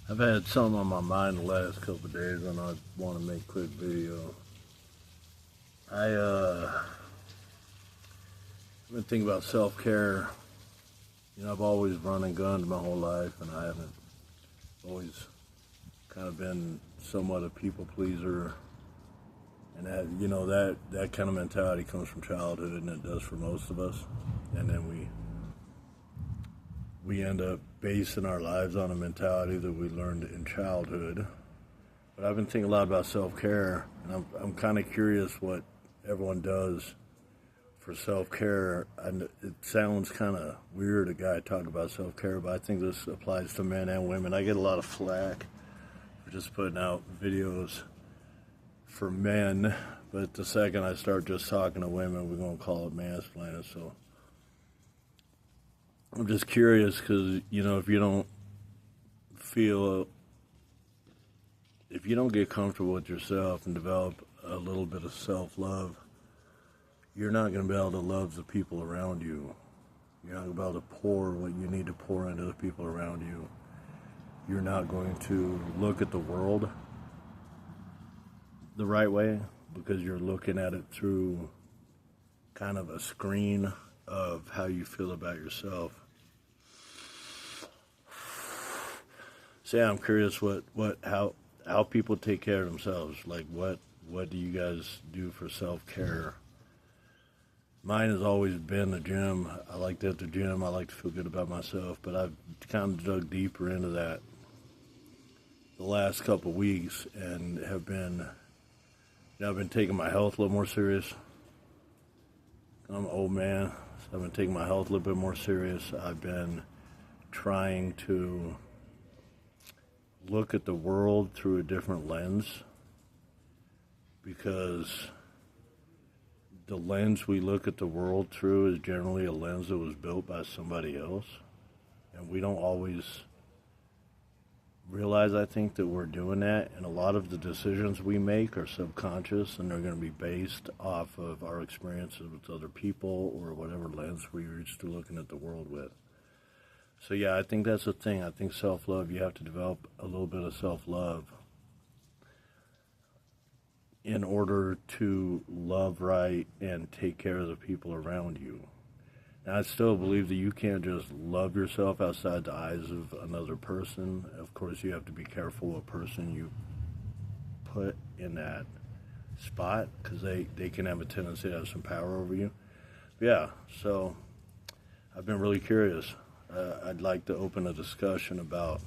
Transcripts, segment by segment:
I've had something on my mind the last couple of days, and I want to make a quick video. I've been thinking about self-care. I've always run and gunned my whole life, and I haven't always kind of been somewhat a people pleaser. And that kind of mentality comes from childhood, and it does for most of us. And then we end up basing our lives on a mentality that we learned in childhood. But I've been thinking a lot about self-care, and I'm kind of curious what everyone does for self-care. And it sounds kind of weird, a guy talk about self-care, but I think this applies to men and women. I get a lot of flack for just putting out videos for men, but the second I start just talking to women, we're going to call it mansplaining. So I'm just curious because, if you don't get comfortable with yourself and develop a little bit of self-love, you're not going to be able to love the people around you. You're not going to be able to pour what you need to pour into the people around you. You're not going to look at the world the right way because you're looking at it through kind of a screen of how you feel about yourself. So yeah, I'm curious how people take care of themselves. Like what do you guys do for self-care? Mine has always been the gym. I like to hit the gym. I like to feel good about myself, but I've kind of dug deeper into that the last couple of weeks and I've been taking my health a little more serious. I'm an old man, so I've been taking my health a little bit more serious. I've been trying to look at the world through a different lens because the lens we look at the world through is generally a lens that was built by somebody else, and we don't always realize, I think, that we're doing that, and a lot of the decisions we make are subconscious, and they're going to be based off of our experiences with other people or whatever lens we reach to looking at the world with. So yeah, I think that's the thing. I think self-love, you have to develop a little bit of self-love in order to love right and take care of the people around you. Now, I still believe that you can't just love yourself outside the eyes of another person. Of course, you have to be careful what person you put in that spot because they can have a tendency to have some power over you. But yeah, so I've been really curious. I'd like to open a discussion about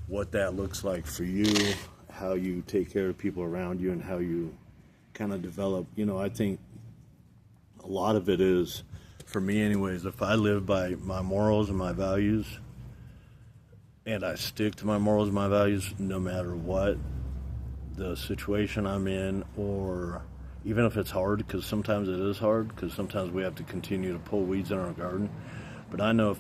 what that looks like for you, how you take care of people around you, and how you kind of develop. I think a lot of it is, for me anyways, if I live by my morals and my values, and I stick to my morals and my values no matter what the situation I'm in, or even if it's hard, because sometimes it is hard, because sometimes we have to continue to pull weeds in our garden. But I know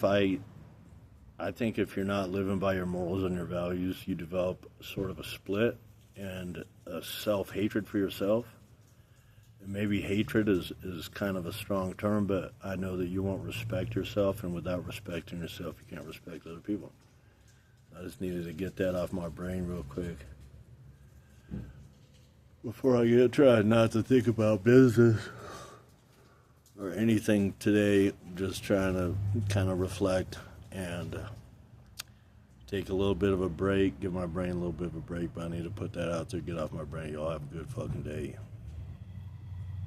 I think if you're not living by your morals and your values, you develop sort of a split and a self-hatred for yourself. And maybe hatred is kind of a strong term, but I know that you won't respect yourself, and without respecting yourself, you can't respect other people. I just needed to get that off my brain real quick before I try not to think about business or anything today. Just trying to kind of reflect and take a little bit of a break, give my brain a little bit of a break, but I need to put that out there, get off my brain. Y'all have a good fucking day.